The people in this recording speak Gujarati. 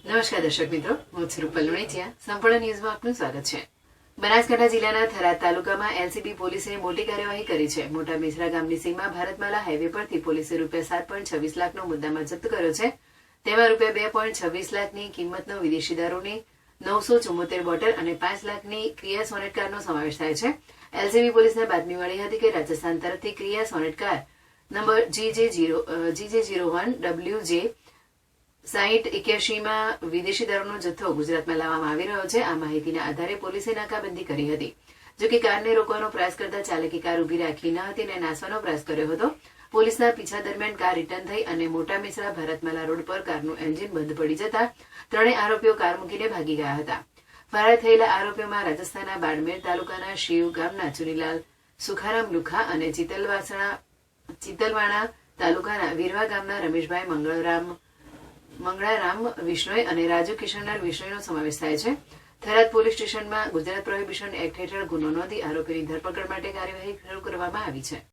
નમસ્કાર દર્શક મિત્રો, હું છું રૂપલ લુણીચિયા. સંપૂર્ણ ન્યૂઝમાં આપનું સ્વાગત છે. બનાસકાંઠા જિલ્લાના થરાદ તાલુકામાં એલસીબી પોલીસે મોટી કાર્યવાહી કરી છે. મોટા મેસરા ગામની સીમા ભારતમાલા હાઈવે પરથી પોલીસે ₹7.26 લાખનો મુદ્દામાલ જપ્ત કર્યો છે. તેમાં ₹2.26 લાખની કિંમતનો વિદેશી દારૂની 974 બોટલ અને 5 લાખની ક્રિયા સોનેટ કારનો સમાવેશ થાય છે. એલસીબી પોલીસને બાતમી મળી હતી કે રાજસ્થાન તરફથી ક્રિયા સોનેટ કાર નંબર GJ01WJ 6081 વિદેશી દારૂનો જથ્થો ગુજરાતમાં લાવવામાં આવી રહ્યો છે. આ માહિતીના આધારે પોલીસે નાકાબંધી કરી હતી. જોકે કારને રોકવાનો પ્રયાસ કરતા ચાલકે કાર ઉભી રાખી ન હતી અને નાસવાનો પ્રયાસ કર્યો હતો. પોલીસના પીછા દરમિયાન કાર રિટર્ન થઈ અને મોટા મેસરા ભારતમાલા રોડ પર કારનું એન્જિન બંધ પડી જતા ત્રણેય આરોપીઓ કાર મૂકીને ભાગી ગયા હતા. ફરાર થયેલા આરોપીઓમાં રાજસ્થાનના બાડમેર તાલુકાના શિવ ગામના ચુનીલાલ સુખારામ લુખા અને ચિતલવાણા તાલુકાના વીરવા ગામના રમેશભાઈ મંગળારામ વિશ્નોઈ અને રાજુ કિશનલાલ વિશ્નોઈનો સમાવેશ થાય છે. થરાદ પોલીસ સ્ટેશનમાં ગુજરાત પ્રોહિબિશન એક્ટ હેઠળ ગુનો નોંધી આરોપીની ધરપકડ માટે કાર્યવાહી શરૂ કરવામાં આવી છે.